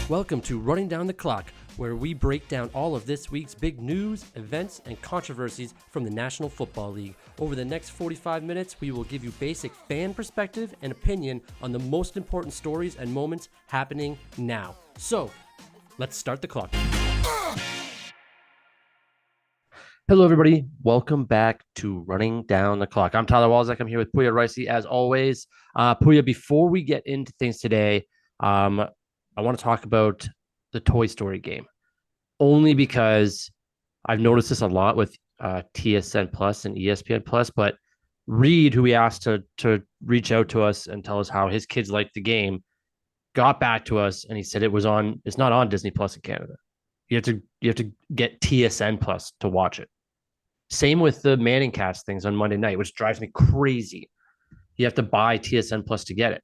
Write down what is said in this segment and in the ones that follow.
Welcome to Running Down the Clock, where we break down all of this week's big news, events, and controversies from the National Football League. Over the next 45 minutes, we will give you basic fan perspective and opinion on the most important stories and moments happening now. So, let's start the clock. Hello, everybody. Welcome back to Running Down the Clock. I'm Tyler Walzak. I'm here with Puya Ricey, as always. Puya, before we get into things today, I want to talk about the Toy Story game, only because I've noticed this a lot with TSN Plus and ESPN Plus. But Reed, who we asked to reach out to us and tell us how his kids liked the game, got back to us and he said it's not on Disney Plus in Canada. You have to get TSN Plus to watch it. Same with the Manning Cast things on Monday night, which drives me crazy. You have to buy TSN Plus to get it.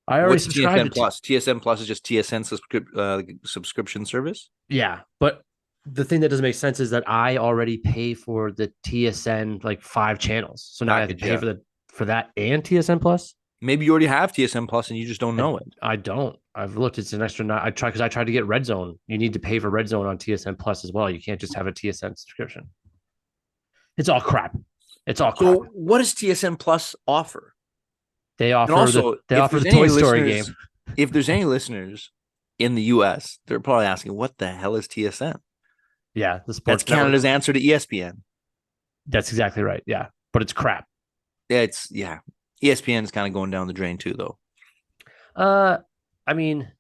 I already subscribed TSN Plus? TSN Plus is just TSN subscription service? Yeah, but the thing that doesn't make sense is that I already pay for the TSN like 5 channels. So now I have to pay for that and TSN Plus. Maybe you already have TSN Plus and you just don't know it. I don't. I've looked. It's an extra. I tried to get Red Zone. You need to pay for Red Zone on TSN Plus as well. You can't just have a TSN subscription. It's all crap. So what does TSN Plus offer? They offer the Toy Story game. If there's any listeners in the U.S., they're probably asking, "What the hell is TSN?" Yeah, the sports. That's Canada's answer to ESPN. That's exactly right. Yeah, but it's crap. ESPN is kind of going down the drain too, though. I mean,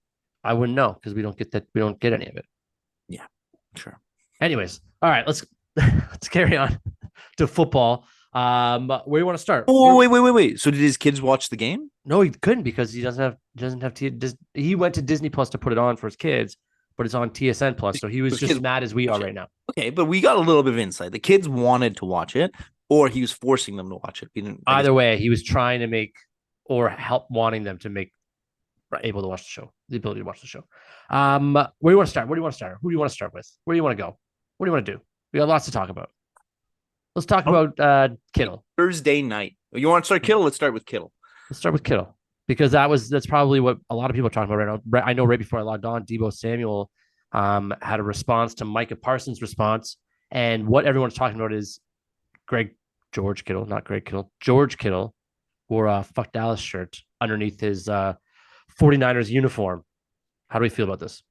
I wouldn't know because we don't get any of it. Yeah, sure. Anyways, all right, let's carry on to football. Where do you want to start? Oh, wait. So did his kids watch the game? No, he couldn't because he doesn't have he went to Disney Plus to put it on for his kids, but it's on TSN Plus. So he was just as mad as we are right now. Okay, but we got a little bit of insight. The kids wanted to watch it, or he was forcing them to watch it. Either way, he was trying to make or help wanting them to make able to watch the show, the ability to watch the show. Where do you want to start? Who do you want to start with? Where do you want to go? What do you want to do? We got lots to talk about. Let's talk about Kittle. Thursday night. You want to start Kittle? Let's start with Kittle. Let's start with Kittle because that's probably what a lot of people are talking about right now. I know right before I logged on, Deebo Samuel had a response to Micah Parsons' response, and what everyone's talking about is George Kittle wore a Fuck Dallas shirt underneath his 49ers uniform. How do we feel about this?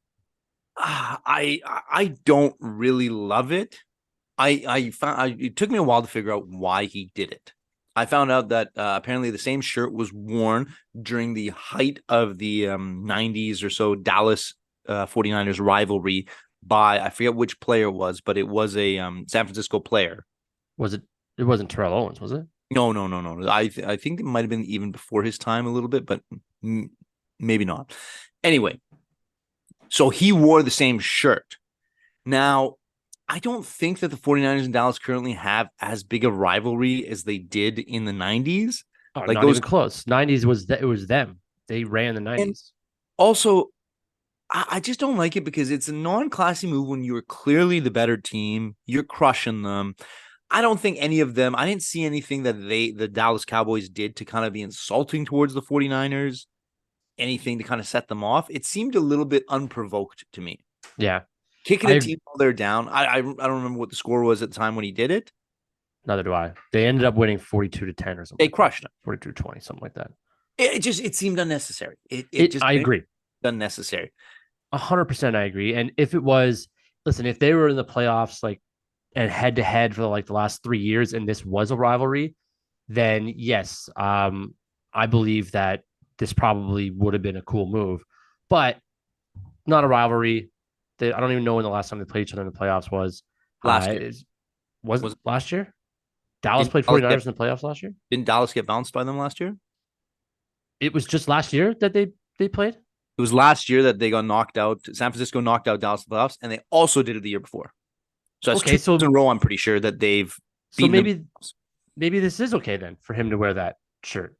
I don't really love it. It took me a while to figure out why he did it. I found out that apparently the same shirt was worn during the height of the 90s or so Dallas 49ers rivalry by, I forget which player it was, but it was a San Francisco player. Was it? It wasn't Terrell Owens, was it? No. I think it might have been even before his time a little bit, but maybe not. Anyway, so he wore the same shirt. Now, I don't think that the 49ers and Dallas currently have as big a rivalry as they did in the 90s. Oh, like not even close. 90s it was them. They ran the 90s. And also, I just don't like it because it's a non-classy move when you're clearly the better team. You're crushing them. I don't think any of them, I didn't see anything that the Dallas Cowboys did to kind of be insulting towards the 49ers, anything to kind of set them off. It seemed a little bit unprovoked to me. Yeah. Kicking a team while they're down. I don't remember what the score was at the time when he did it. Neither do I. They ended up winning 42-10 or something. They crushed them. 42-20, something like that. It seemed unnecessary. I agree. Unnecessary. 100% I agree. And if they were in the playoffs and head to head for the last 3 years and this was a rivalry, then yes, I believe that this probably would have been a cool move. But not a rivalry. I don't even know when the last time they played each other in the playoffs was. Last year. Was it last year? Dallas played 49ers in the playoffs last year? Didn't Dallas get bounced by them last year? It was just last year that they played? It was last year that they got knocked out. San Francisco knocked out Dallas in the playoffs, and they also did it the year before. So that's 2 years in a row, I'm pretty sure, that they've beaten maybe this is okay then for him to wear that shirt.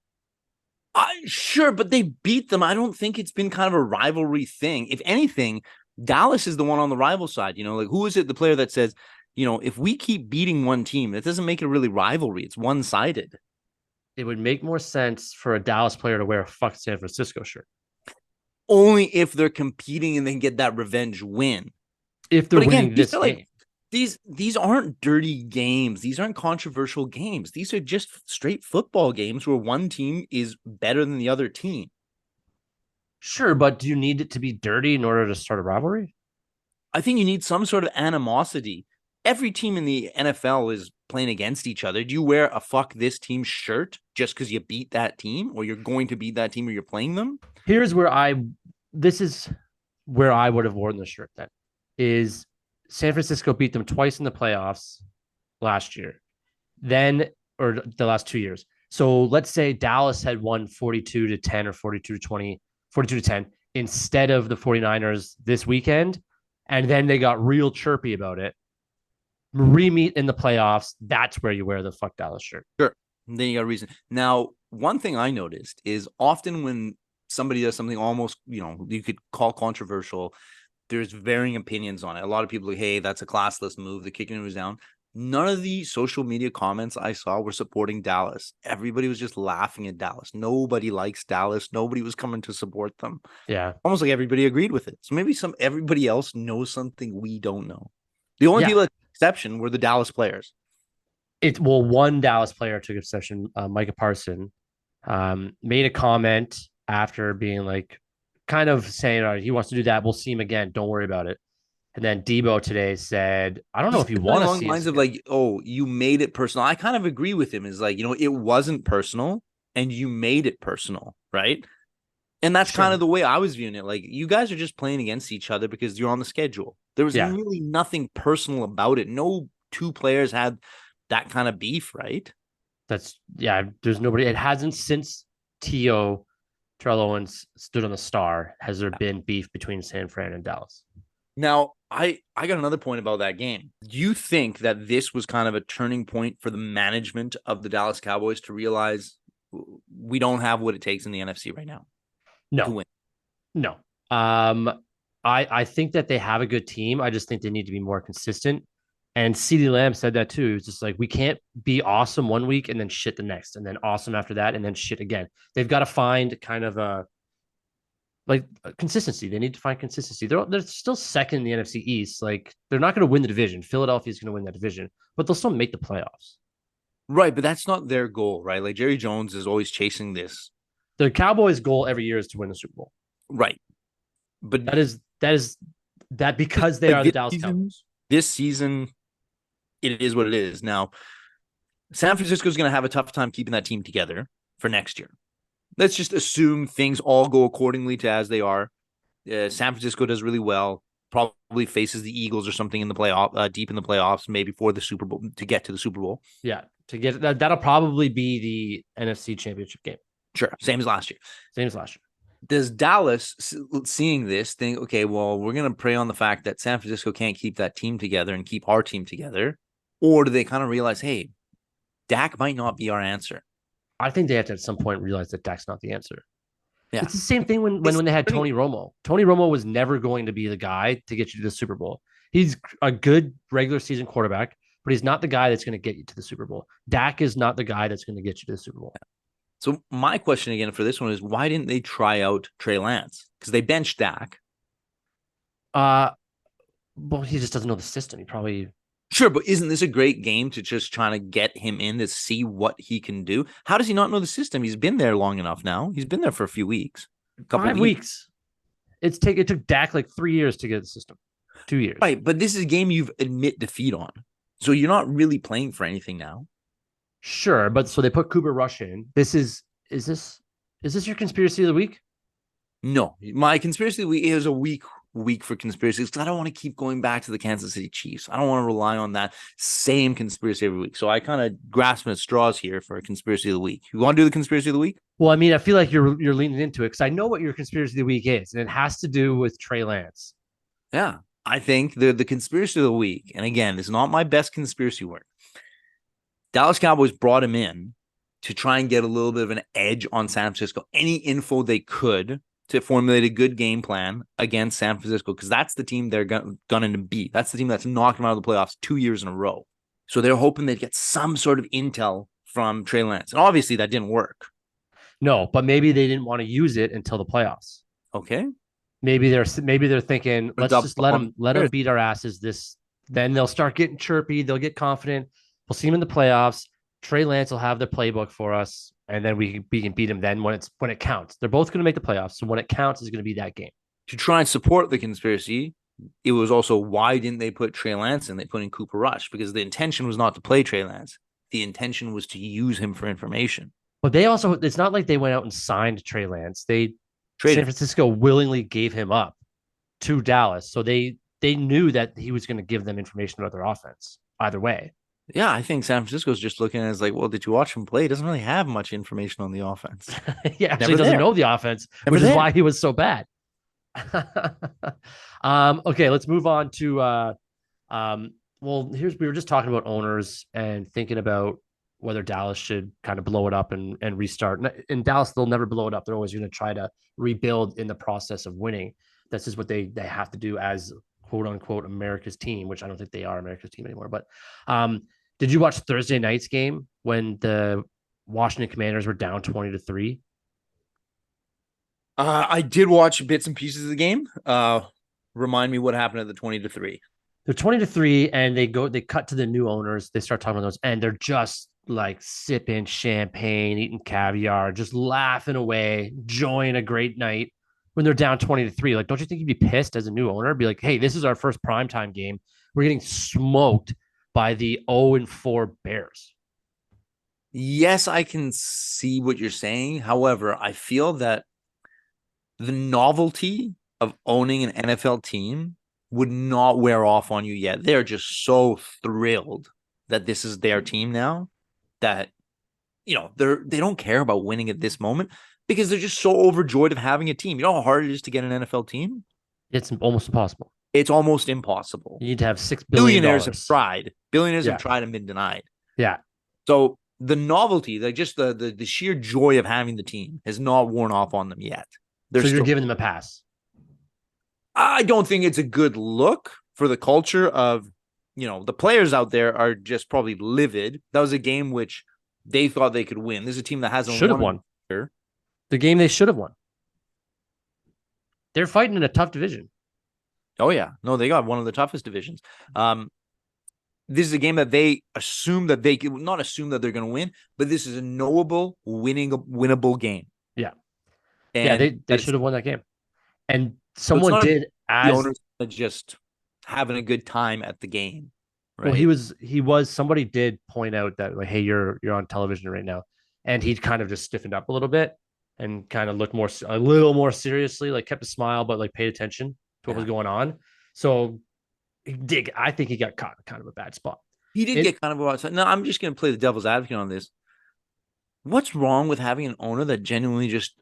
Sure, but they beat them. I don't think it's been kind of a rivalry thing. If anything, Dallas is the one on the rival side. Who is it? The player that says, if we keep beating one team, that doesn't make it really rivalry. It's one-sided. It would make more sense for a Dallas player to wear a fuck San Francisco shirt. only if they're competing and then get that revenge win. If they're But again, winning these this are like game. these aren't dirty games. These aren't controversial games. These are just straight football games where one team is better than the other team. Sure, but do you need it to be dirty in order to start a rivalry? I think you need some sort of animosity. Every team in the NFL is playing against each other. Do you wear a fuck this team shirt just because you beat that team or you're going to beat that team or you're playing them? Here's where this is where I would have worn the shirt then is San Francisco beat them twice in the playoffs last year. Then, or the last 2 years. So let's say Dallas had won 42 to 10 or 42 to 20, 42 to 10 instead of the 49ers this weekend. And then they got real chirpy about it. Re-meet in the playoffs. That's where you wear the fuck Dallas shirt. Sure. Then you got a reason. Now, one thing I noticed is often when somebody does something almost, you could call controversial, there's varying opinions on it. A lot of people are like, hey, that's a classless move. The kicking was down. None of the social media comments I saw were supporting Dallas. Everybody was just laughing at Dallas. Nobody likes Dallas. Nobody was coming to support them. Yeah. Almost like everybody agreed with it. So maybe everybody else knows something we don't know. The only Yeah. people that exception were the Dallas players. One Dallas player took exception, Micah Parson, made a comment after being like, kind of saying, all right, he wants to do that. We'll see him again. Don't worry about it. And then Debo today said, I don't He know said if you something want to along the see us lines of again. like, oh, you made it personal. I kind of agree with him. Is like, it wasn't personal and you made it personal, right? And that's kind Sure. of the way I was viewing it. Like, you guys are just playing against each other because you're on the schedule. There was Yeah. really nothing personal about it. No two players had that kind of beef, right? There's nobody. It hasn't since T.O. Terrell Owens stood on the star. Has there been beef between San Fran and Dallas? Now, I got another point about that game. Do you think that this was kind of a turning point for the management of the Dallas Cowboys to realize we don't have what it takes in the NFC right now to No, win? no. Um, I think that they have a good team. I just think they need to be more consistent. And CeeDee Lamb said that too. It's just like we can't be awesome one week and then shit the next, and then awesome after that, and then shit again. They've got to find kind of a consistency. They need to find consistency. They're still second in the NFC East. Like they're not going to win the division. Philadelphia's going to win that division, but they'll still make the playoffs. Right, but that's not their goal, right? Like Jerry Jones is always chasing this. The Cowboys' goal every year is to win the Super Bowl. Right. But That because they like are the Dallas Cowboys. this season, it is what it is. Now, San Francisco is going to have a tough time keeping that team together for next year. Let's just assume things all go accordingly to as they are. San Francisco does really well. Probably faces the Eagles or something in the playoff, deep in the playoffs, maybe for the Super Bowl to get to the Super Bowl. Yeah, to get that'll probably be the NFC Championship game. Sure, same as last year. Same as last year. Does Dallas, seeing this, think, okay, well, we're going to prey on the fact that San Francisco can't keep that team together and keep our team together? Or do they kind of realize, hey, Dak might not be our answer? I think they have to at some point realize that Dak's not the answer. Yeah. It's the same thing when they had Tony Romo. Tony Romo was never going to be the guy to get you to the Super Bowl. He's a good regular season quarterback, but he's not the guy that's going to get you to the Super Bowl. Dak is not the guy that's going to get you to the Super Bowl. So my question again for this one is, why didn't they try out Trey Lance? Because they benched Dak. Well, he just doesn't know the system. He probably Sure, but isn't this a great game to just trying to get him in to see what he can do? How does he not know the system? He's been there long enough now. He's been there for a few weeks. A couple 5 weeks. It took Dak like 3 years to get the system. 2 years. Right, but this is a game you've admit defeat on. So you're not really playing for anything now. Sure, but so they put Cooper Rush in. Is this your conspiracy of the week? No, my conspiracy week is a week for conspiracies because I don't want to keep going back to the Kansas City Chiefs. I don't want to rely on that same conspiracy every week. So I kind of grasping at straws here for a conspiracy of the week. You want to do the conspiracy of the week? Well, I mean, I feel like you're leaning into it because I know what your conspiracy of the week is, and it has to do with Trey Lance. Yeah, I think the conspiracy of the week, and again, this is not my best conspiracy work. Dallas Cowboys brought him in to try and get a little bit of an edge on San Francisco. Any info they could to formulate a good game plan against San Francisco because that's the team they're going to beat. That's the team that's knocked them out of the playoffs 2 years in a row. So they're hoping they'd get some sort of intel from Trey Lance. And obviously that didn't work. No, but maybe they didn't want to use it until the playoffs. Okay. maybe they're thinking, Put let's up just let on them let them beat our asses. Then they'll start getting chirpy. They'll get confident. We'll see them in the playoffs. Trey Lance will have the playbook for us, and then we can beat them. Then when it counts, they're both going to make the playoffs. So when it counts, is going to be that game. to try and support the conspiracy. It was also, why didn't they put Trey Lance in? They put in Cooper Rush because the intention was not to play Trey Lance. The intention was to use him for information. But they also, it's not like they went out and signed Trey Lance. San Traded. Francisco willingly gave him up to Dallas. So they knew that he was going to give them information about their offense either way. Yeah, I think San Francisco's just looking at it as like, well, did you watch him play? He doesn't really have much information on the offense. He actually Never doesn't there. know the offense, Never which is there. why he was so bad. Okay, let's move on to well, we were just talking about owners and thinking about whether Dallas should kind of blow it up and restart. In Dallas, they'll never blow it up. They're always going to try to rebuild in the process of winning. That's just what they have to do as quote unquote America's team, which I don't think they are America's team anymore. But did you watch Thursday night's game when the Washington Commanders were down 20-3? I did watch bits and pieces of the game. Remind me what happened at the 20-3. They're 20-3, and they cut to the new owners. They start talking about those, and they're just like sipping champagne, eating caviar, just laughing away, enjoying a great night when they're down 20-3. Like, don't you think you'd be pissed as a new owner? Be like, hey, this is our first primetime game. We're getting smoked by the 0-4 Bears. Yes, I can see what you're saying. However, I feel that the novelty of owning an NFL team would not wear off on you yet. They're just so thrilled that this is their team now that they don't care about winning at this moment because they're just so overjoyed of having a team. You know how hard it is to get an NFL team? It's almost impossible. It's almost impossible. You need to have $6 billion. Billionaires have tried. Billionaires Yeah. have tried and been denied. Yeah. So the novelty, like just the sheer joy of having the team has not worn off on them yet. So you're giving them a pass. I don't think it's a good look for the culture of, the players out there are just probably livid. That was a game which they thought they could win. This is a team that hasn't Should have won. The game they should have won. They're fighting in a tough division. Oh, yeah. No, they got one of the toughest divisions. This is a game that they assume that they could not assume that they're going to win, but this is a knowable, winnable game. Yeah. And yeah, they should have won that game. And so someone did the owners just having a good time at the game. Right? Well, he was somebody did point out that like, hey, you're on television right now. And he kind of just stiffened up a little bit and kind of looked a little more seriously, like kept a smile, but like paid attention to what was going on. So I think he got caught in kind of a bad spot. He did get kind of outside. No, I'm just going to play the devil's advocate on this. What's wrong with having an owner that genuinely just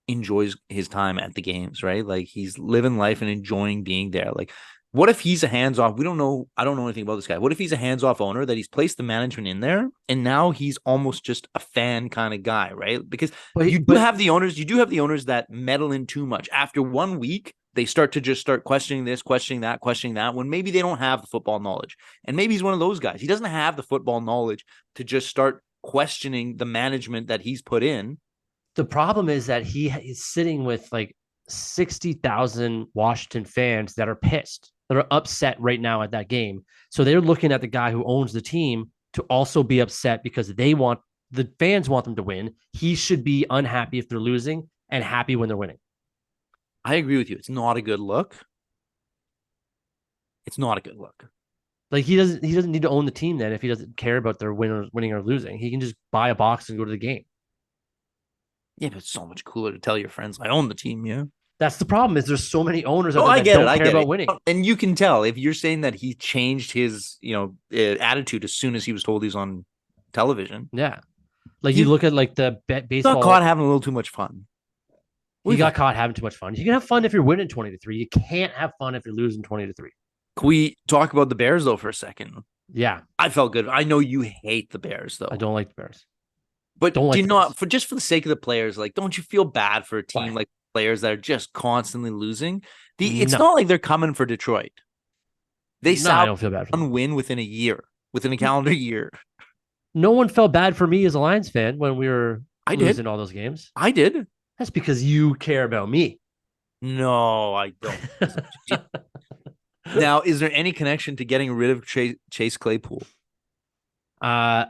enjoys his time at the games, right? Like he's living life and enjoying being there. Like, what if he's a hands-off? I don't know anything about this guy. What if he's a hands-off owner that he's placed the management in there and now he's almost just a fan kind of guy, right? Because you do have the owners that meddle in too much. After 1 week, they start questioning this, questioning that, when maybe they don't have the football knowledge. And maybe he's one of those guys. He doesn't have the football knowledge to just start questioning the management that he's put in. The problem is that he is sitting with like 60,000 Washington fans that are pissed, that are upset right now at that game. So they're looking at the guy who owns the team to also be upset because the fans want them to win. He should be unhappy if they're losing and happy when they're winning. I agree with you. It's not a good look. It's not a good look. Like he doesn't need to own the team then if he doesn't care about their winning or losing. He can just buy a box and go to the game. Yeah, but it's so much cooler to tell your friends, I own the team, yeah. That's the problem is there's so many owners out there that don't care about winning. And you can tell if you're saying that he changed his, attitude as soon as he was told he's on television. Yeah. Like you look at like the baseball. Got caught having a little too much fun. He got caught having too much fun. You can have fun if you're winning 20-3. You can't have fun if you're losing 20-3. Can we talk about the Bears though for a second? Yeah. I felt good. I know you hate the Bears though. I don't like the Bears. But do you not, for the sake of the players, like, don't you feel bad for a team like players that are just constantly losing? It's not like they're coming for Detroit. I don't feel bad for one win within a calendar year. No one felt bad for me as a Lions fan when we were losing all those games. I did. That's because you care about me. No, I don't. Now, is there any connection to getting rid of Chase Claypool uh,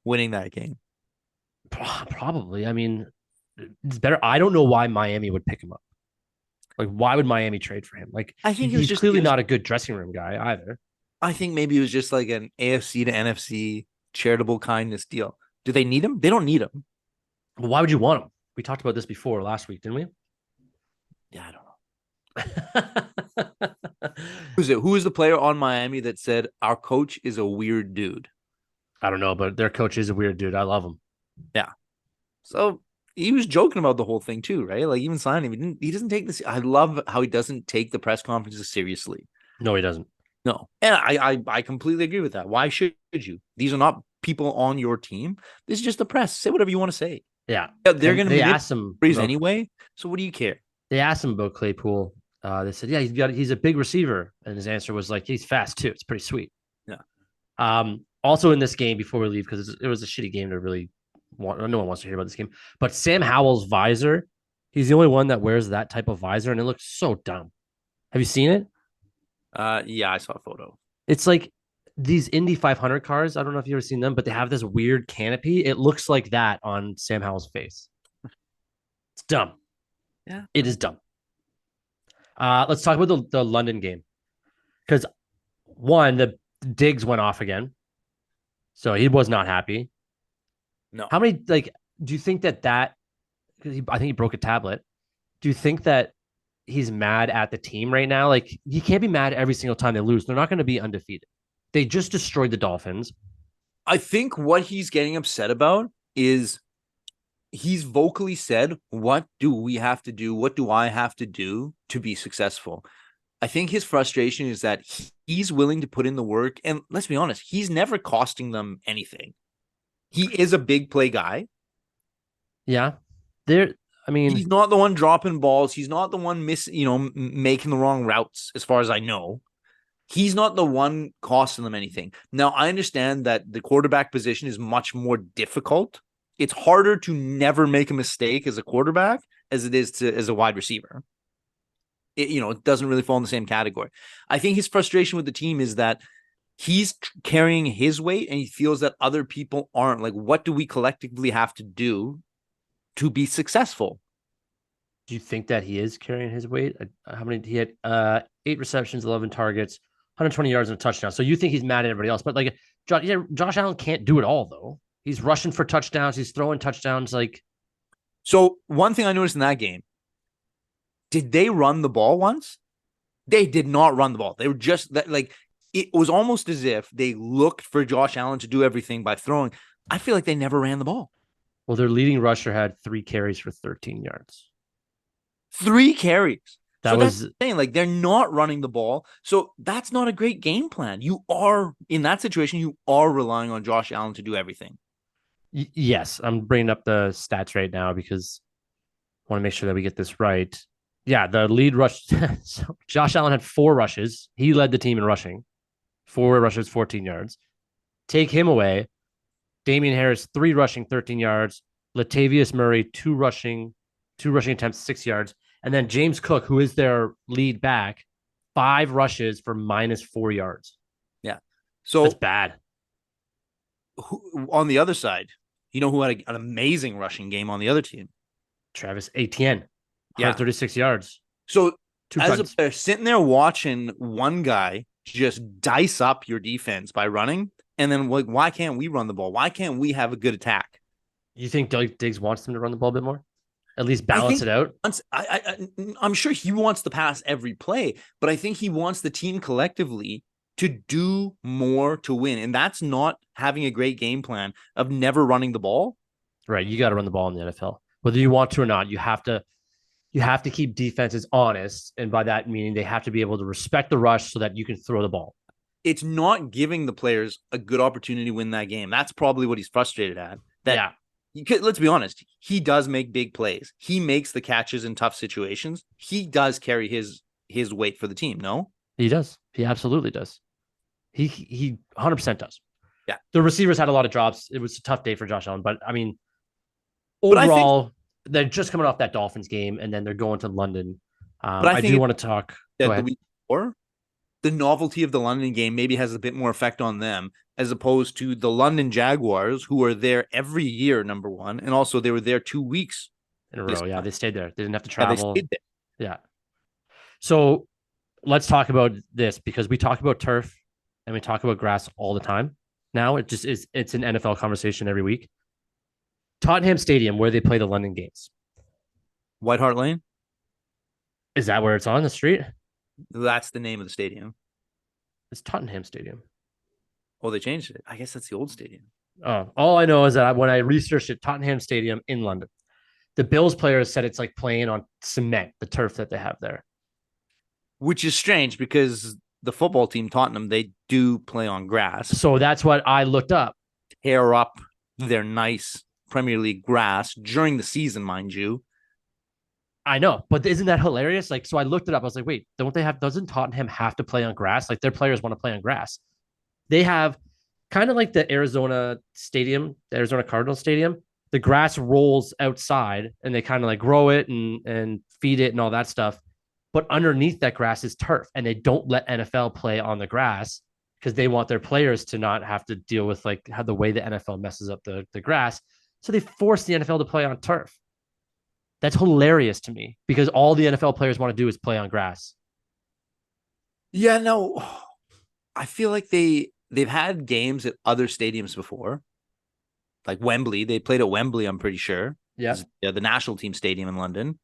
winning that game? Probably. I mean, it's better. I don't know why Miami would pick him up. Like, why would Miami trade for him? Like, I think it was he's just clearly not a good dressing room guy either. I think maybe it was just like an AFC to NFC charitable kindness deal. Do they need him? They don't need him. But why would you want him? We talked about this before last week, didn't we? Yeah, I don't know. Who's it? Who is the player on Miami that said our coach is a weird dude? I don't know, but their coach is a weird dude. I love him. Yeah. So he was joking about the whole thing too, right? Like even signing him, he doesn't take this. I love how he doesn't take the press conferences seriously. No, he doesn't. No, and I completely agree with that. Why should you? These are not people on your team. This is just the press. Say whatever you want to say. Yeah, They're and going to they manipulate asked him about, anyway. So what do you care? they asked him about Claypool. They said, yeah, he's a big receiver, and his answer was like, he's fast too. It's pretty sweet. Yeah. Also in this game before we leave, because it was a shitty game to really want. No one wants to hear about this game. But Sam Howell's visor, he's the only one that wears that type of visor, and it looks so dumb. Have you seen it? Yeah, I saw a photo. It's like these Indy 500 cars. I don't know if you've ever seen them, but they have this weird canopy. It looks like that on Sam Howell's face. It's dumb. Yeah, it is dumb. Let's talk about the London game because one, the Diggs went off again, so he was not happy. No. How many do you think that? I think he broke a tablet. Do you think that he's mad at the team right now? Like you can't be mad every single time they lose. They're not going to be undefeated. They just destroyed the Dolphins. I think what he's getting upset about is he's vocally said, what do we have to do? What do I have to do to be successful? I think his frustration is that he's willing to put in the work. And let's be honest, he's never costing them anything. He is a big play guy. Yeah. I mean, he's not the one dropping balls. He's not the one making the wrong routes, as far as I know. He's not the one costing them anything. Now, I understand that the quarterback position is much more difficult. It's harder to never make a mistake as a quarterback as it is as a wide receiver. It doesn't really fall in the same category. I think his frustration with the team is that he's carrying his weight and he feels that other people aren't. Like, what do we collectively have to do to be successful? Do you think that he is carrying his weight? How many he had? 8 receptions, 11 targets, 120 yards and a touchdown. So you think he's mad at everybody else? But like, Josh Allen can't do it all though. He's rushing for touchdowns. He's throwing touchdowns. So one thing I noticed in that game, did they run the ball once? They did not run the ball. They were just like, it was almost as if they looked for Josh Allen to do everything by throwing. I feel like they never ran the ball. Well, their leading rusher had 3 carries for 13 yards. 3 carries. That was saying, like, they're not running the ball. So that's not a great game plan. You are in that situation. You are relying on Josh Allen to do everything. Yes, I'm bringing up the stats right now because I want to make sure that we get this right. Yeah, the lead rush. So Josh Allen had 4 rushes. He led the team in rushing. 4 rushes, 14 yards. Take him away. Damian Harris, 3 rushing, 13 yards. Latavius Murray, 2 rushing attempts, 6 yards. And then James Cook, who is their lead back, 5 rushes for -4 yards. Yeah. So that's bad. On the other side, who had an amazing rushing game on the other team? Travis Etienne, 136 yards. So as a player sitting there watching one guy just dice up your defense by running, and then why can't we run the ball? Why can't we have a good attack? You think Diggs wants them to run the ball a bit more? At least balance it out? I'm sure he wants to pass every play, but I think he wants the team collectively to do more to win. And that's not having a great game plan of never running the ball. Right. You got to run the ball in the NFL. Whether you want to or not, you have to keep defenses honest. And by that meaning they have to be able to respect the rush so that you can throw the ball. It's not giving the players a good opportunity to win that game. That's probably what he's frustrated at. Let's be honest. He does make big plays. He makes the catches in tough situations. He does carry his weight for the team. No, he does. He absolutely does. He 100% does. Yeah. The receivers had a lot of drops. It was a tough day for Josh Allen, but I mean, overall, they're just coming off that Dolphins game, and then they're going to London. But I I think do it's want to talk. Go that the ahead. week before, the novelty of the London game maybe has a bit more effect on them as opposed to the London Jaguars, who are there every year, number one, and also they were there 2 weeks In a this row. Yeah, time. they stayed there. They didn't have to Yeah, they travel. stayed there. Yeah. So let's talk about this because we talk about turf and we talk about grass all the time. Now it just is. It's an NFL conversation every week. Tottenham Stadium, where they play the London games. White Hart Lane. Is that where it's on the street? That's the name of the stadium. It's Tottenham Stadium. Oh, they changed it. I guess that's the old stadium. All I know is that when I researched it, Tottenham Stadium in London, the Bills players said it's like playing on cement, the turf that they have there. Which is strange because the football team, Tottenham, they do play on grass, So that's what I looked up. tear up their nice Premier League grass during the season, mind you. I know, but isn't that hilarious? Like, so I looked it up. I was like, wait, don't they have, doesn't Tottenham have to play on grass? Like, their players want to play on grass. They have kind of like the Arizona Stadium, the Arizona Cardinals Stadium. The grass rolls outside and they kind of like grow it and feed it and all that stuff. But underneath that grass is turf, and they don't let NFL play on the grass because they want their players to not have to deal with like how the way the NFL messes up the grass. So they force the NFL to play on turf. That's hilarious to me because all the NFL players want to do is play on grass. Yeah, no, I feel like they've had games at other stadiums before, like Wembley. They played at Wembley, I'm pretty sure. Yeah. The national team stadium in London.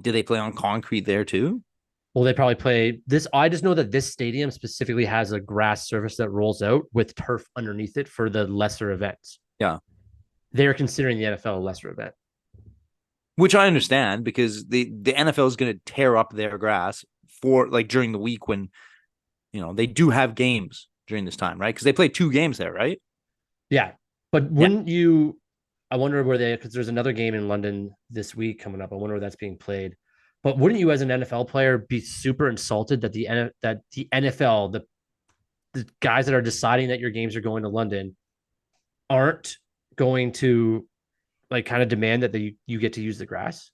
Did they play on concrete there too? Well, they probably play this. I just know that this stadium specifically has a grass surface that rolls out with turf underneath it for the lesser events. Yeah. They're considering the NFL a lesser event. Which I understand because the NFL is going to tear up their grass for like during the week when they do have games during this time, right? Because they play 2 games there, right? Yeah. But Yeah. wouldn't you? I wonder where they, because there's another game in London this week coming up. I wonder where that's being played. But wouldn't you, as an NFL player, be super insulted that the NFL, the guys that are deciding that your games are going to London, aren't going to like kind of demand that you get to use the grass?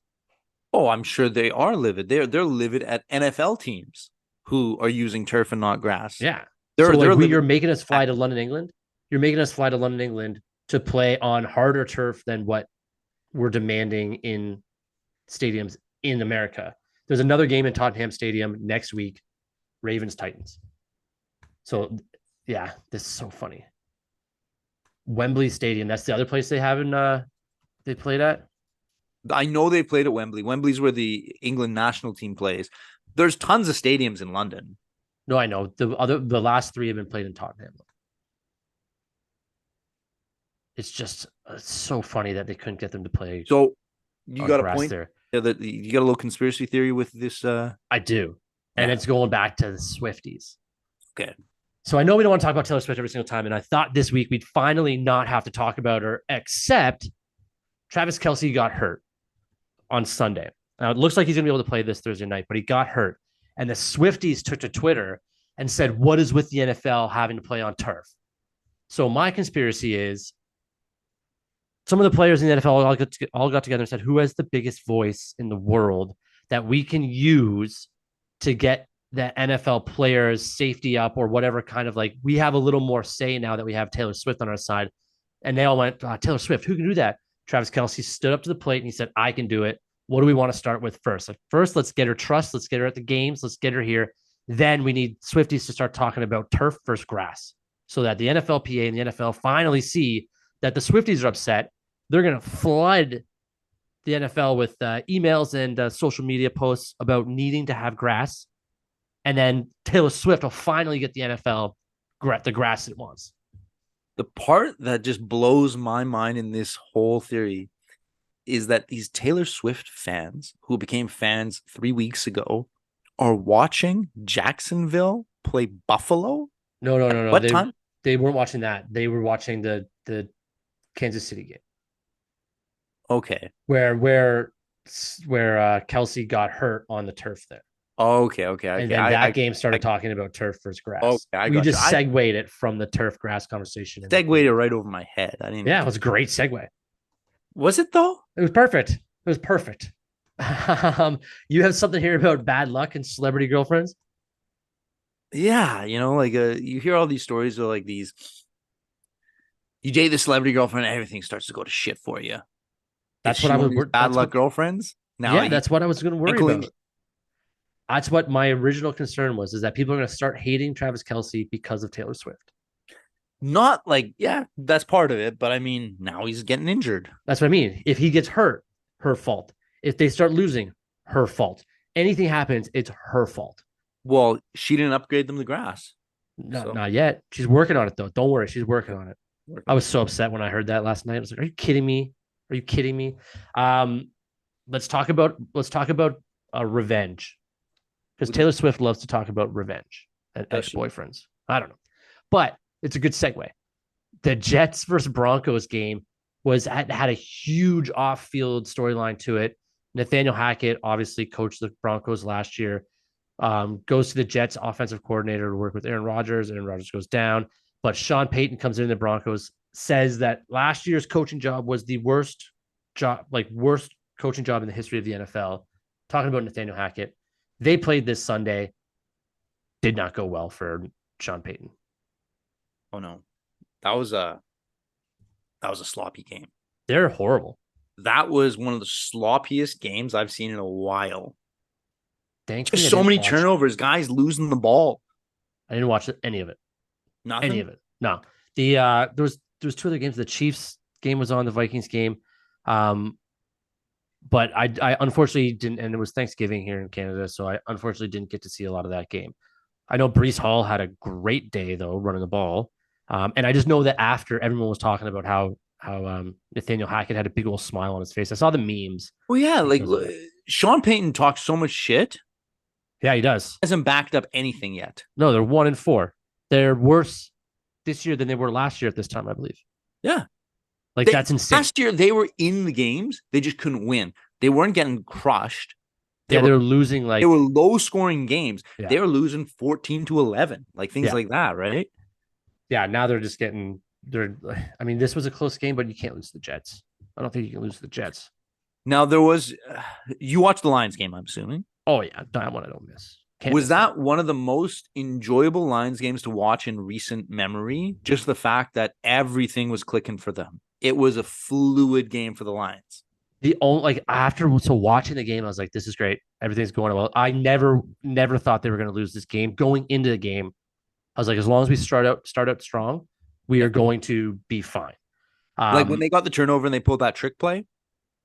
Oh, I'm sure they are livid. They're livid at NFL teams who are using turf and not grass. Yeah. So They're like livid. you're making us fly to London, England. You're making us fly to London, England to play on harder turf than what we're demanding in stadiums in America. There's another game in Tottenham Stadium next week, Ravens Titans. So yeah, this is so funny. Wembley Stadium, that's the other place they have in they played at. I know they played at Wembley. Wembley's where the England national team plays. There's tons of stadiums in London. No, I know. The last three have been played in Tottenham. It's just so funny that they couldn't get them to play So you on got a grass point. there. Yeah, that you got a little conspiracy theory with this. I do. And Yeah. it's going back to the Swifties. Okay. So I know we don't want to talk about Taylor Swift every single time. And I thought this week we'd finally not have to talk about her, except Travis Kelce got hurt on Sunday. Now it looks like he's going to be able to play this Thursday night, but he got hurt. And the Swifties took to Twitter and said, what is with the NFL having to play on turf? So my conspiracy is some of the players in the NFL all got together and said, who has the biggest voice in the world that we can use to get the NFL players safety up or whatever kind of like, we have a little more say now that we have Taylor Swift on our side. And they all went, Taylor Swift, who can do that? Travis Kelce stood up to the plate and he said, I can do it. What do we want to start with first? Like, first, let's get her trust. Let's get her at the games. Let's get her here. Then we need Swifties to start talking about turf versus grass so that the NFLPA and the NFL finally see that the Swifties are upset. They're going to flood the NFL with emails and social media posts about needing to have grass. And then Taylor Swift will finally get the NFL the grass it wants. The part that just blows my mind in this whole theory is that these Taylor Swift fans who became fans 3 weeks ago are watching Jacksonville play Buffalo. No. What time? They weren't watching that. They were watching the Kansas City game. Okay. Where Kelce got hurt on the turf there. Okay. And then that game started talking about turf versus grass. Okay, we just segued it from the turf grass conversation. Segued it right over my head. I didn't. Yeah, it was a great segue. Was it though? It was perfect. It was perfect. You have something here about bad luck and celebrity girlfriends. Yeah, like you hear all these stories of like these. You date the celebrity girlfriend, and everything starts to go to shit for you. Is That's what she I one was. of these bad That's luck what. girlfriends? Now Yeah, he that's what I was going to worry twinkling. about. That's what my original concern was: is that people are going to start hating Travis Kelsey because of Taylor Swift. Not like, yeah, that's part of it, but I mean, now he's getting injured. That's what I mean. If he gets hurt, her fault. If they start losing, her fault. Anything happens, it's her fault. Well, she didn't upgrade them the grass, Not so not yet. She's working on it though. Don't worry, she's working on it. I working was on so upset when I heard that last night. I was like, "Are you kidding me? Are you kidding me?" Um, let's talk about revenge because it. Taylor Swift loves to talk about revenge and Does ex she? boyfriends. I don't know, but it's a good segue. The Jets versus Broncos game had a huge off field storyline to it. Nathaniel Hackett obviously coached the Broncos last year. Goes to the Jets offensive coordinator to work with Aaron Rodgers. Aaron Rodgers goes down, but Sean Payton comes in the Broncos, says that last year's coaching job was the worst job, like worst coaching job in the history of the NFL. Talking about Nathaniel Hackett. They played this Sunday, did not go well for Sean Payton. Oh no, that was a that was a sloppy game. They're horrible. That was one of the sloppiest games I've seen in a while. Thankfully, Just I so didn't many watch. turnovers, guys losing the ball. I didn't watch any of it. Any Nothing. of it. No. There was two other games. The Chiefs game was on, the Vikings game. Um, but I unfortunately didn't, and it was Thanksgiving here in Canada, so I unfortunately didn't get to see a lot of that game. I know Brees Hall had a great day though running the ball, and I just know that after everyone was talking about how Nathaniel Hackett had a big old smile on his face. I saw the memes Well, yeah, like because of it. Sean Payton talks so much shit, Yeah, he does. hasn't backed up anything yet. No, they're 1-4. They're worse this year than they were last year at this time, I believe. Yeah. Like They, that's insane. last year they were in the games, they just couldn't win. They weren't getting crushed. They Yeah, were they're losing they like were low scoring games. yeah, They were losing 14-11, like things yeah, like that, right? yeah. Now they're just getting they're. I mean, this was a close game, but you can't lose to the Jets. I don't think you can lose to the Jets. Now there was you watched the Lions game, I'm assuming. Oh yeah, that one I don't miss. Can't Was miss that. that one of the most enjoyable Lions games to watch in recent memory? Just the fact that everything was clicking for them. It was a fluid game for the Lions. The only like after watching the game, I was like, this is great. Everything's going well. I never thought they were going to lose this game. Going into the game, I was like, as long as we start out strong, we Yeah. are going to be fine. Like when Um, they got the turnover and they pulled that trick play.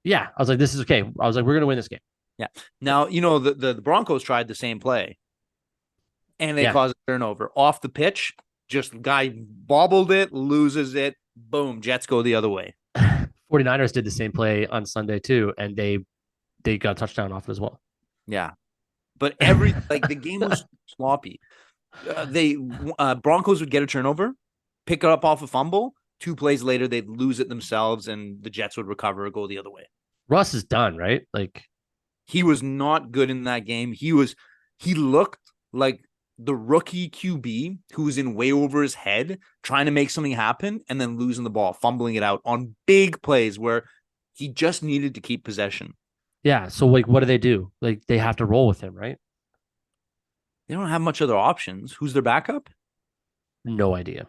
yeah, I was like, this is okay. I was like, we're going to win this game. Yeah. Now, the Broncos tried the same play and they Yeah, caused a turnover off the pitch. Just guy bobbled it, loses it. Boom. Jets go the other way. 49ers did the same play on Sunday too, and they got a touchdown off it as well. Yeah. But every like the game was sloppy. They Broncos would get a turnover, pick it up off a fumble. 2 plays later, they'd lose it themselves, and the Jets would recover or go the other way. Russ is done, right? Like, He was not good in that game. He looked like the rookie QB who was in way over his head, trying to make something happen and then losing the ball, fumbling it out on big plays where he just needed to keep possession. yeah. So, like, what do? Like, they have to roll with him, right? They don't have much other options. Who's their backup? No idea.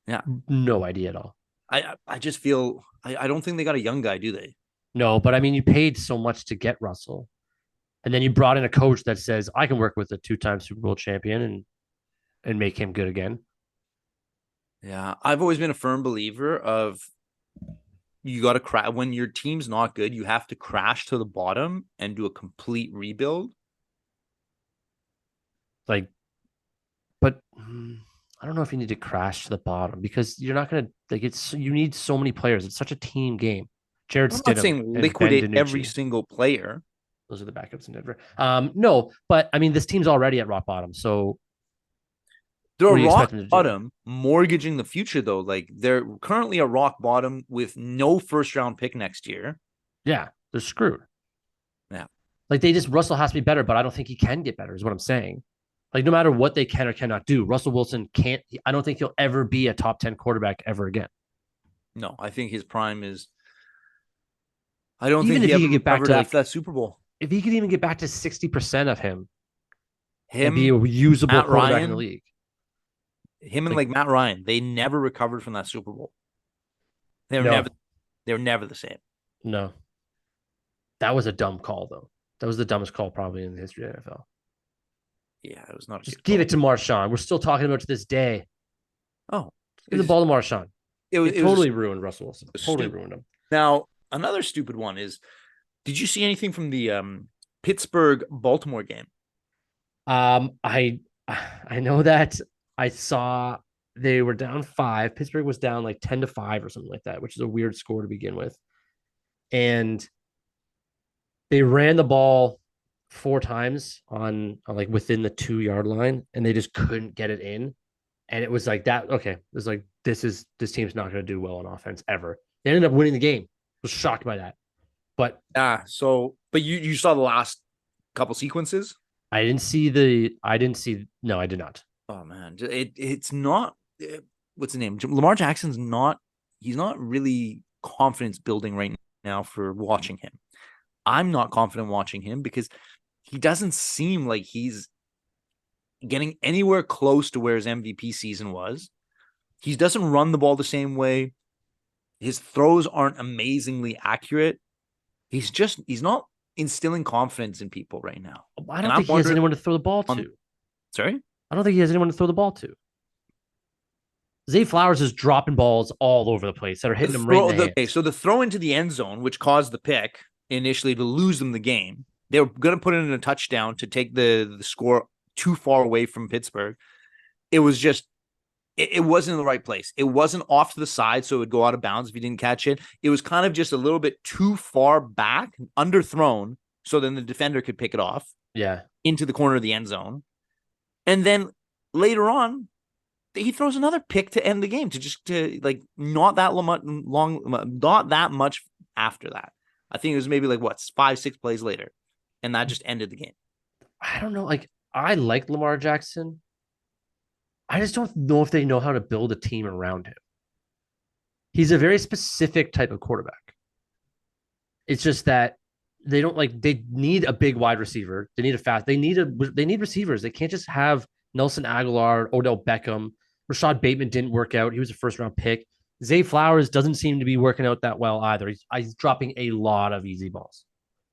Yeah. No idea at all. I just feel I don't think they got a young guy, do they? No, but I mean, you paid so much to get Russell, and then you brought in a coach that says I can work with a two-time Super Bowl champion and make him good again. Yeah. I've always been a firm believer of you got to crash when your team's not good, you have to crash to the bottom and do a complete rebuild. Like, but I don't know if you need to crash to the bottom because you're not gonna like it's. You need so many players. It's such a team game. Jared I'm not Stidham saying and Ben liquidate every DiNucci. single player. Those are the backups in Denver. No, but I mean, this team's already at rock bottom. So They're what a do you rock expect them to do? bottom, mortgaging the future though. Like they're currently a rock bottom with no first round pick next year. Yeah, they're screwed. Yeah. Like Russell has to be better, but I don't think he can get better, is what I'm saying. Like no matter what they can or cannot do, Russell Wilson can't. I don't think he'll ever be a top 10 quarterback ever again. No, I think his prime is I don't think Even if he he ever could get back recovered to after like, that Super Bowl. if he could even get back to 60% of him and be Him, a usable Matt quarterback in the Ryan, league, him and like, like Matt Ryan, they never recovered from that Super Bowl. They were never no, they were never the same. no, that was a dumb call though. That was the dumbest call probably in the history of the NFL. Yeah, it was not a Just good give call. it to Marshawn. We're still talking about it to this day. Oh, Give the ball to Marshawn. It it was totally ruined Russell Wilson. Totally stupid. ruined him. Now, another stupid one is, did you see anything from the Pittsburgh Baltimore game? I know that I saw they were down 5. Pittsburgh was down like 10-5 or something like that, which is a weird score to begin with. And they ran the ball 4 times on like within the 2 yard line, and they just couldn't get it in. And it was like that. Okay, it was like this team's not going to do well on offense ever. They ended up winning the game. I was shocked by that, but But you saw the last couple sequences. I didn't see. No, I did not. Oh man, it's not. What's the name? Lamar Jackson's not. He's not really confidence building right now for watching him. I'm not confident watching him because he doesn't seem like he's getting anywhere close to where his MVP season was. He doesn't run the ball the same way. His throws aren't amazingly accurate. He's not instilling confidence in people right now. I And don't I'm think he has wondering anyone to throw the ball to. sorry? I don't think he has anyone to throw the ball to. Zay Flowers is dropping balls all over the place that are hitting him right in the Okay, hands. so the throw into the end zone, which caused the pick initially to lose them the game, they were going to put it in a touchdown to take the score too far away from Pittsburgh. It was just, it wasn't in the right place. It wasn't off to the side, so it would go out of bounds if you didn't catch it. It was kind of just a little bit too far back, underthrown, so then the defender could pick it off Yeah. into the corner of the end zone. And then later on, he throws another pick to end the game to like not that not that much after that. I think it was maybe like what 5-6 plays later, and that just ended the game. I don't know. Like, I like Lamar Jackson. I just don't know if they know how to build a team around him. He's a very specific type of quarterback. It's just that they don't like they need a big wide receiver. They need a fast. They need receivers. They can't just have Nelson Aguilar, Odell Beckham. Rashad Bateman didn't work out. He was a first round pick. Zay Flowers doesn't seem to be working out that well either. He's dropping a lot of easy balls.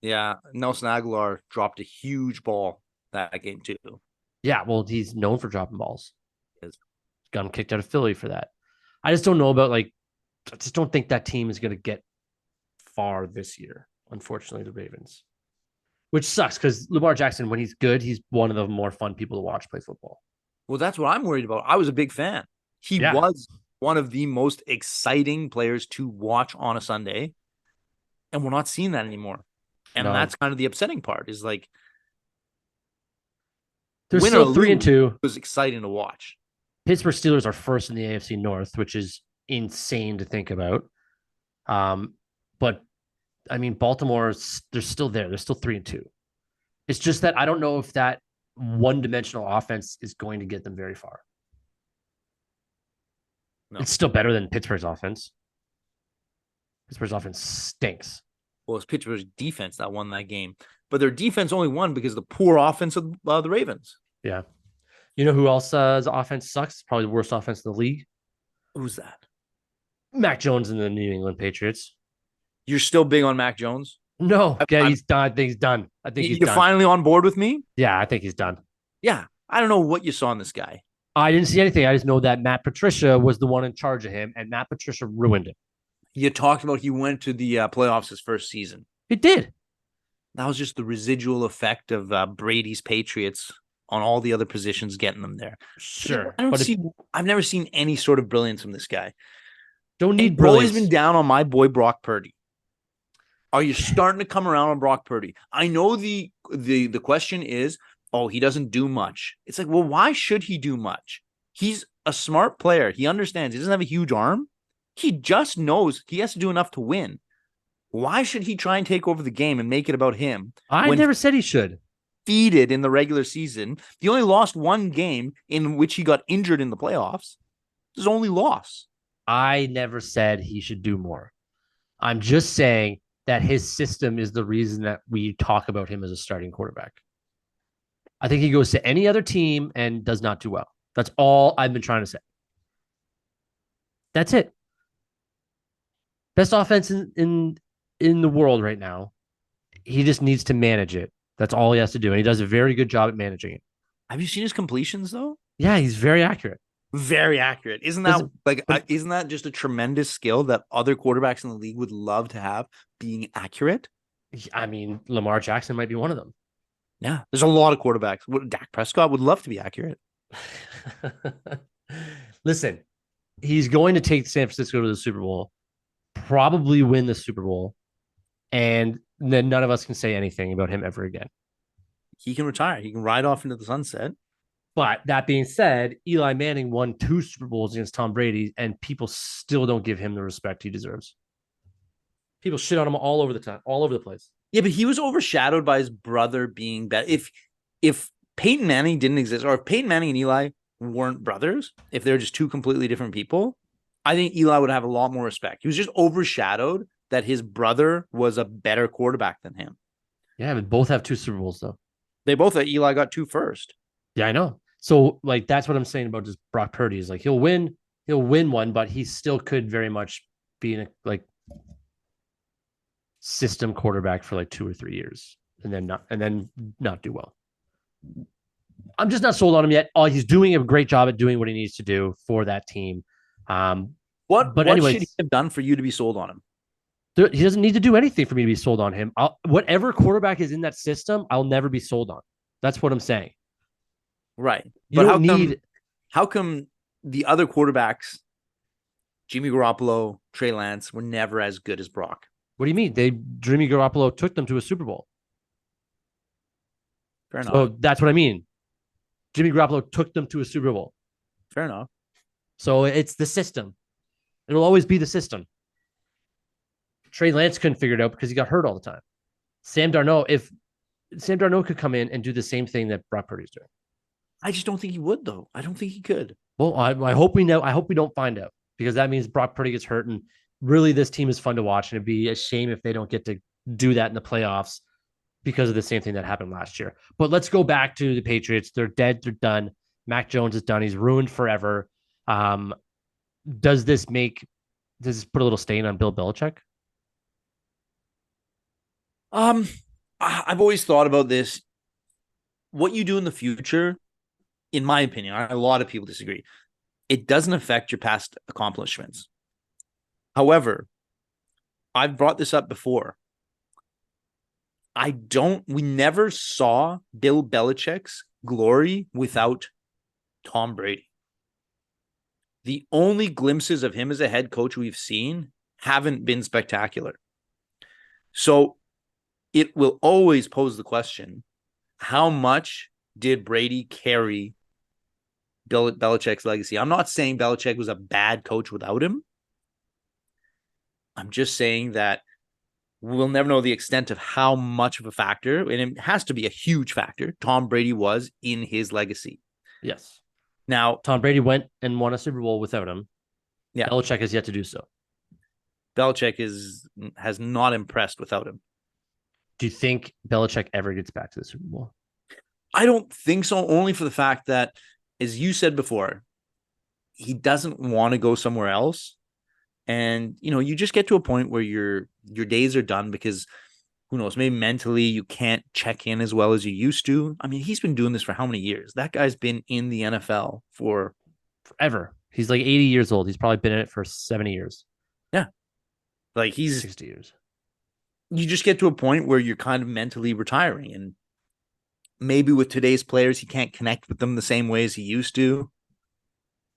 Yeah, Nelson Aguilar dropped a huge ball that game too. Yeah, well, he's known for dropping balls. Yes. Got him kicked out of Philly for that. I just don't know about like. I just don't think that team is going to get far this year. Unfortunately, the Ravens, which sucks because Lamar Jackson, when he's good, he's one of the more fun people to watch play football. Well, that's what I'm worried about. I was a big fan. He Yeah, was one of the most exciting players to watch on a Sunday, and we're not seeing that anymore. And no, that's kind of the upsetting part. Is like they're win or still 3-2. lose, it was exciting to watch. Pittsburgh Steelers are first in the AFC North, which is insane to think about. But I mean, Baltimore's they're still there. They're still 3-2. It's just that I don't know if that one-dimensional offense is going to get them very far. No. It's still better than Pittsburgh's offense. Pittsburgh's offense stinks. Well, it's Pittsburgh's defense that won that game, but their defense only won because of the poor offense of the Ravens. Yeah. You know who else's offense sucks? Probably the worst offense in the league. Who's that? Mac Jones and the New England Patriots. You're still big on Mac Jones? No, yeah, he's done. I think he's done. I think he's You're done. finally on board with me? Yeah, I think he's done. Yeah. I don't know what you saw in this guy. I didn't see anything. I just know that Matt Patricia was the one in charge of him, and Matt Patricia ruined it. You talked about he went to the playoffs his first season. It did. That was just the residual effect of Brady's Patriots on all the other positions getting them there. Sure. I've never seen any sort of brilliance from this guy. Don't need I've brilliance. always been down on my boy Brock Purdy. Are you starting to come around on Brock Purdy? I know the question is, oh, he doesn't do much. It's like, well, why should he do much? He's a smart player. He understands. He doesn't have a huge arm. He just knows he has to do enough to win. Why should he try and take over the game and make it about him? I never said he should. Defeated in the regular season. He only lost one game in which he got injured in the playoffs. His only loss. I never said he should do more. I'm just saying that his system is the reason that we talk about him as a starting quarterback. I think he goes to any other team and does not do well. That's all I've been trying to say. That's it. Best offense in the world right now. He just needs to manage it. That's all he has to do, and he does a very good job at managing it. Have you seen his completions though? Yeah, he's very accurate. Very accurate. Isn't Does that it, like but isn't that just a tremendous skill that other quarterbacks in the league would love to have, being accurate? I mean, Lamar Jackson might be one of them. Yeah, there's a lot of quarterbacks. Dak Prescott would love to be accurate. Listen, he's going to take San Francisco to the Super Bowl, probably win the Super Bowl, and then none of us can say anything about him ever again. He can retire. He can ride off into the sunset. But that being said, Eli Manning won 2 Super Bowls against Tom Brady, and people still don't give him the respect he deserves. People shit on him all over the time, all over the place. Yeah, but he was overshadowed by his brother being better. If Peyton Manning didn't exist, or if Peyton Manning and Eli weren't brothers, if they're just two completely different people, I think Eli would have a lot more respect. He was just overshadowed that his brother was a better quarterback than him. Yeah, but both have 2 Super Bowls though. They both Eli got two first. Yeah, I know. So like that's what I'm saying about just Brock Purdy is like he'll win one, but he still could very much be in a like system quarterback for like 2 or 3 years and then not do well. I'm just not sold on him yet. Oh, he's doing a great job at doing what he needs to do for that team. But What should he anyways, have done for you to be sold on him? he doesn't need to do anything for me to be sold on him. Whatever quarterback is in that system, I'll never be sold on. That's what I'm saying. Right. You But don't need. how come the other quarterbacks, Jimmy Garoppolo, Trey Lance, were never as good as Brock? What do you mean? Jimmy Garoppolo took them to a Super Bowl. Fair enough. So that's what I mean. Jimmy Garoppolo took them to a Super Bowl. Fair enough. So it's the system. It'll always be the system. Trey Lance couldn't figure it out because he got hurt all the time. If Sam Darnold could come in and do the same thing that Brock Purdy's doing. I just don't think he would, though. I don't think he could. Well, I hope we know. I hope we don't find out because that means Brock Purdy gets hurt. And really, this team is fun to watch. And it'd be a shame if they don't get to do that in the playoffs because of the same thing that happened last year. But let's go back to the Patriots. They're dead. They're done. Mac Jones is done. He's ruined forever. Um, does this put a little stain on Bill Belichick? I've always thought about this. What you do in the future, in my opinion, a lot of people disagree. It doesn't affect your past accomplishments. However, I've brought this up before. We never saw Bill Belichick's glory without Tom Brady. The only glimpses of him as a head coach we've seen haven't been spectacular. So it will always pose the question, how much did Brady carry Bill Belichick's legacy? I'm not saying Belichick was a bad coach without him. I'm just saying that we'll never know the extent of how much of a factor, and it has to be a huge factor, Tom Brady was in his legacy. Yes. Now, Tom Brady went and won a Super Bowl without him. Yeah. Belichick has yet to do so. Belichick has not impressed without him. Do you think Belichick ever gets back to the Super Bowl? I don't think so, only for the fact that, as you said before, he doesn't want to go somewhere else. And, you just get to a point where your days are done because who knows, maybe mentally you can't check in as well as you used to. I mean, he's been doing this for how many years? That guy's been in the NFL for forever. He's like 80 years old. He's probably been in it for 70 years. Yeah. Like he's 60 years. You just get to a point where you're kind of mentally retiring. And maybe with today's players, he can't connect with them the same way as he used to.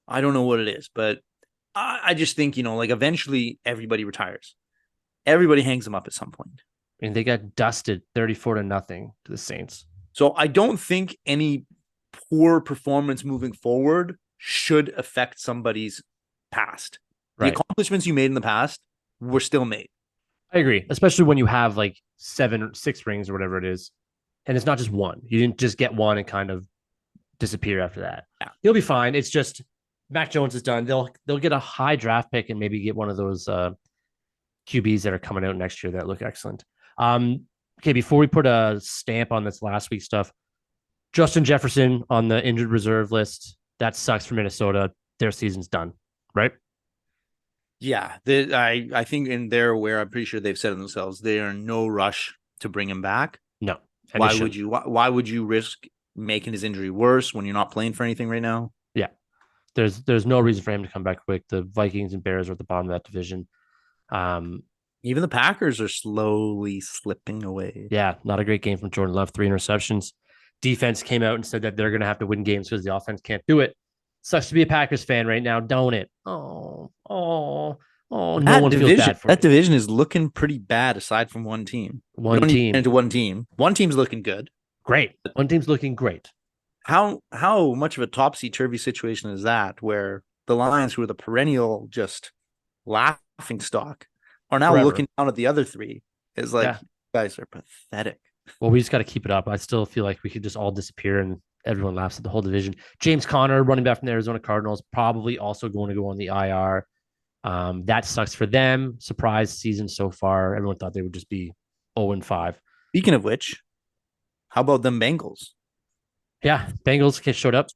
I don't know what it is, but I just think, eventually everybody retires. Everybody hangs them up at some point. And they got dusted 34-0 to the Saints. So I don't think any poor performance moving forward should affect somebody's past. Right. The accomplishments you made in the past were still made. I agree, especially when you have like 7 or 6 rings or whatever it is. And it's not just one. You didn't just get one and kind of disappear after that. Yeah. He'll be fine. It's just Mac Jones is done. They'll get a high draft pick and maybe get one of those QBs that are coming out next year that look excellent. Okay, before we put a stamp on this last week's stuff, Justin Jefferson on the injured reserve list. That sucks for Minnesota. Their season's done, right? Yeah, I think, and they're aware. I'm pretty sure they've said it themselves. They are in no rush to bring him back. No, and they Why would shouldn't. you? Why would you risk making his injury worse when you're not playing for anything right now? Yeah, there's no reason for him to come back quick. The Vikings and Bears are at the bottom of that division. Um, Even the Packers are slowly slipping away. yeah, not a great game from Jordan Love. 3 interceptions. Defense came out and said that they're going to have to win games because the offense can't do it. Sucks to be a Packers fan right now, don't it? Oh, no That one feels division, bad for that you. division is looking pretty bad aside from one team. We One don't need to get team, into one team. One team's looking good. great. One team's looking great How much of a topsy turvy situation is that where the Lions, who are the perennial just laughing stock, are now forever. looking down at the other three? Is like, Yeah. you guys are pathetic. Well, we just got to keep it up. I still feel like we could just all disappear and everyone laughs at the whole division. James Conner, running back from the Arizona Cardinals, probably also going to go on the IR. That sucks for them. Surprise season so far. Everyone thought they would just be 0-5. Speaking of which, how about them Bengals? Yeah, Bengals showed up.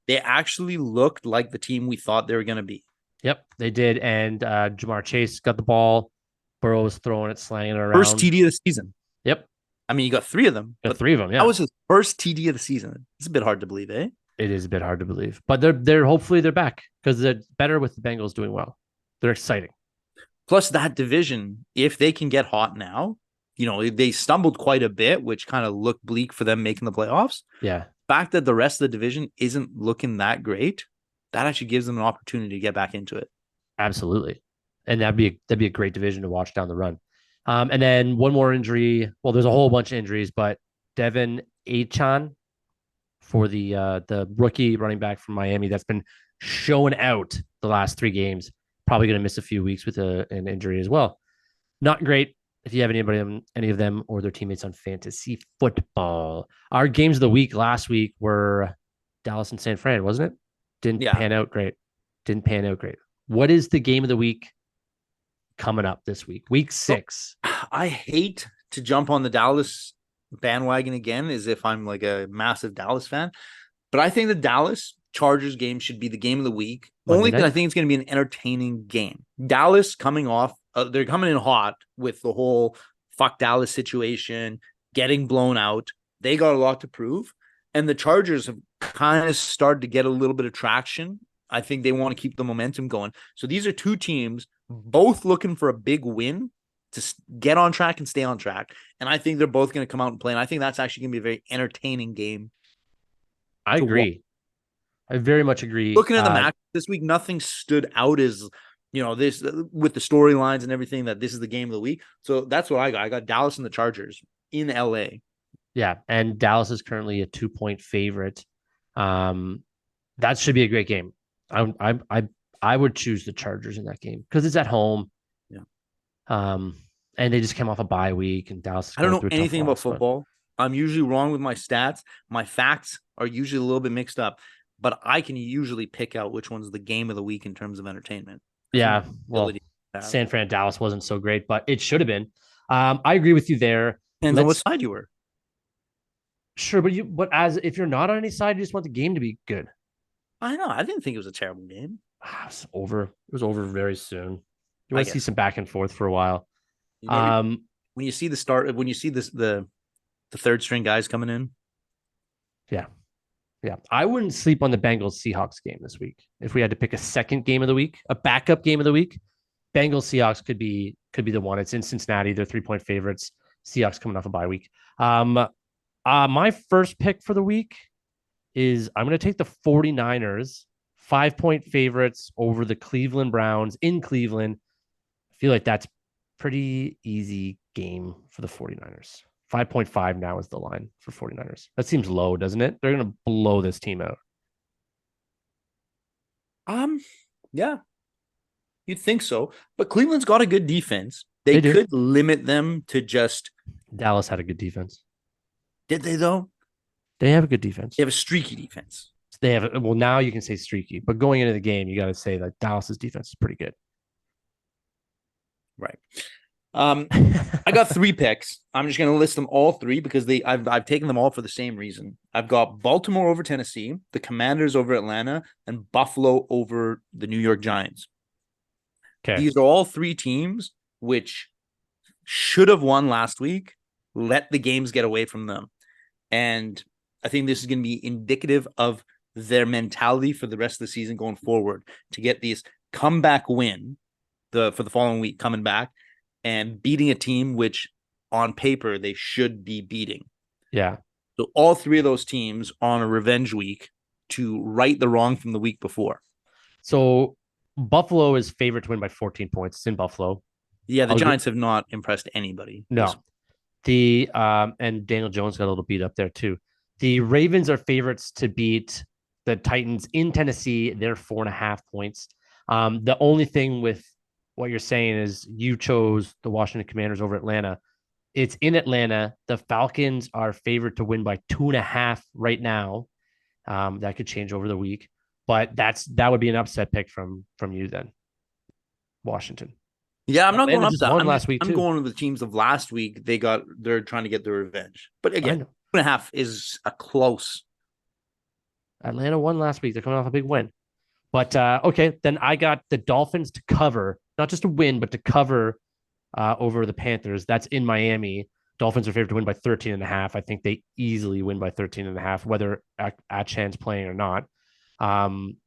They actually looked like the team we thought they were going to be. Yep, they did. And Jamar Chase got the ball. Burrow was throwing it, slanging it First around. TD of the season. Yep, I mean, you got three of them, got but 3 of them. that Yeah, was his first TD of the season. It's a bit hard to believe, eh? it is a bit hard to believe, but they're hopefully they're back because they're better with the Bengals doing well. They're exciting. Plus, that division, if they can get hot now, they stumbled quite a bit, which kind of looked bleak for them making the playoffs. Yeah, The fact that the rest of the division isn't looking that great, that actually gives them an opportunity to get back into it. absolutely. And that'd be a great division to watch down the run. And then one more injury. Well, there's a whole bunch of injuries, but Devin Achan for the rookie running back from Miami that's been showing out the last 3 games. Probably going to miss a few weeks with an injury as well. Not great if you have any of them or their teammates on fantasy football. Our games of the week last week were Dallas and San Fran, wasn't it? Didn't Yeah. pan out great. Didn't pan out great. What is the game of the week coming up this week? Week Well, 6. I hate to jump on the Dallas bandwagon again as if I'm like a massive Dallas fan, but I think the Dallas Chargers game should be the game of the week. Monday Only because I night. think it's going to be an entertaining game. Dallas coming off, they're coming in hot with the whole fuck Dallas situation, getting blown out. They got a lot to prove. And the Chargers have kind of started to get a little bit of traction. I think they want to keep the momentum going. So these are two teams, both looking for a big win to get on track and stay on track. And I think they're both going to come out and play. And I think that's actually going to be a very entertaining game I to watch. agree. I very much agree. Looking at the match this week, nothing stood out as this with the storylines and everything that this is the game of the week. So that's what I got. I got Dallas and the Chargers in LA. Yeah, and Dallas is currently a 2-point favorite. That should be a great game. I would choose the Chargers in that game because it's at home. Yeah. And they just came off a bye week, and Dallas is I don't going know through a tough anything about loss. But football. I'm usually wrong with my stats. My facts are usually a little bit mixed up, but I can usually pick out which one's the game of the week in terms of entertainment. yeah, well, San Fran Dallas wasn't so great, but it should have been. I agree with you there. Depends on what side you were. Sure, but as if you're not on any side, you just want the game to be good. I know. I didn't think it was a terrible game. It's over. It was over very soon. You want to see some back and forth for a while. When you see the start, when you see the third string guys coming in. Yeah. I wouldn't sleep on the Bengals Seahawks game this week. If we had to pick a second game of the week, a backup game of the week, Bengals Seahawks could be the one. It's in Cincinnati. They're 3-point favorites. Seahawks coming off a bye week. My first pick for the week is I'm going to take the 49ers 5-point favorites over the Cleveland Browns in Cleveland. I feel like that's pretty easy game for the 49ers. 5.5 now is the line for 49ers. That seems low, doesn't it? They're going to blow this team out. Yeah, you'd think so. But Cleveland's got a good defense. They could limit them to just. Dallas had a good defense. Did they, though? They have a good defense. They have a streaky defense. They have, well, now you can say streaky, but going into the game, you got to say that Dallas's defense is pretty good. Right. I got 3 picks. I'm just going to list them all 3 because I've taken them all for the same reason. I've got Baltimore over Tennessee, the Commanders over Atlanta, and Buffalo over the New York Giants. Okay. These are all 3 teams which should have won last week. Let the games get away from them. And I think this is going to be indicative of their mentality for the rest of the season going forward to get these comeback win for the following week coming back and beating a team which on paper they should be beating. Yeah. So all 3 of those teams on a revenge week to right the wrong from the week before. So Buffalo is favored to win by 14 points. It's in Buffalo. Yeah, the Giants have not impressed anybody. No. And Daniel Jones got a little beat up there too. The Ravens are favorites to beat the Titans in Tennessee. They're 4.5 points. The only thing with what you're saying is you chose the Washington Commanders over Atlanta. It's in Atlanta. The Falcons are favored to win by 2.5 right now. That could change over the week, but that would be an upset pick from you then. Washington. Yeah, I'm not Atlanta going up just that. won last week I'm too. going with the teams of last week. They're trying to get their revenge. But again, 2.5 is a close. Atlanta won last week. They're coming off a big win. But okay, then I got the Dolphins to cover, not just to win, but to cover over the Panthers. That's in Miami. Dolphins are favored to win by 13.5. I think they easily win by 13.5, whether Achan's playing or not. And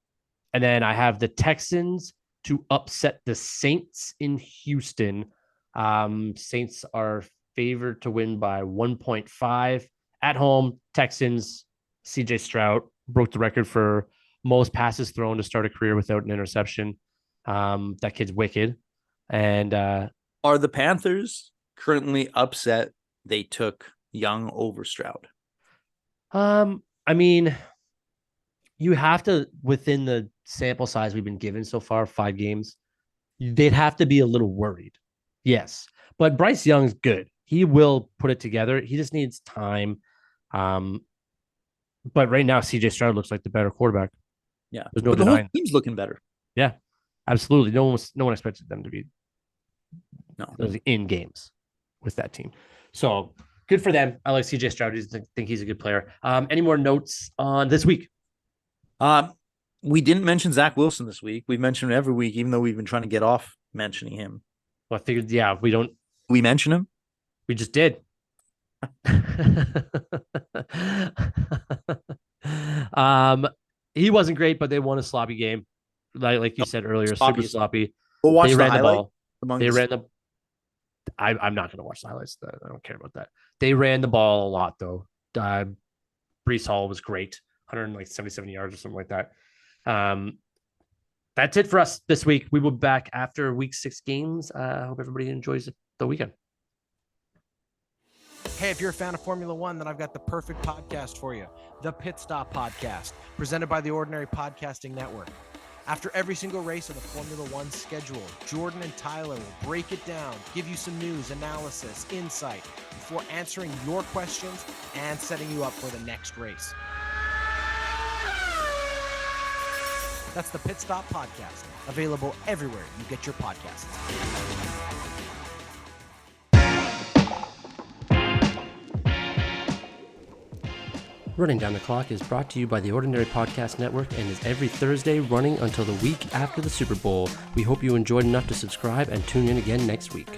then I have the Texans to upset the Saints in Houston. Saints are favored to win by 1.5 at home. Texans, CJ Stroud broke the record for most passes thrown to start a career without an interception. That kid's wicked. And are the Panthers currently upset they took Young over Stroud? I mean, you have to, within the sample size we've been given so far, 5 games, they'd have to be a little worried. Yes. But Bryce Young's good. He will put it together. He just needs time. But right now, CJ Stroud looks like the better quarterback. Yeah. There's no but the whole denying. team's looking better. Yeah. Absolutely. No one expected them to be in games with that team. So good for them. I like CJ Stroud. I think he's a good player. Any more notes on this week? We didn't mention Zach Wilson this week. We've mentioned him every week, even though we've been trying to get off mentioning him. Well, I figured, yeah, we don't. We mention him? We just did. He wasn't great, but they won a sloppy game. Like you said earlier, super sloppy. We'll watch they ran the ball. They ran the. I'm not going to watch the highlights. I don't care about that. They ran the ball a lot, though. Brees Hall was great, 177 yards or something like that. That's it for us this week. We will be back after week 6 games. I hope everybody enjoys the weekend. Hey, if you're a fan of Formula One, then I've got the perfect podcast for you. The Pit Stop Podcast, presented by the Ordinary Podcasting Network. After every single race of the Formula One schedule, Jordan and Tyler will break it down, give you some news, analysis, insight, before answering your questions and setting you up for the next race. That's the Pit Stop Podcast, available everywhere you get your podcasts. Running Down the Clock is brought to you by the Ordinary Podcast Network and is every Thursday running until the week after the Super Bowl. We hope you enjoyed enough to subscribe and tune in again next week.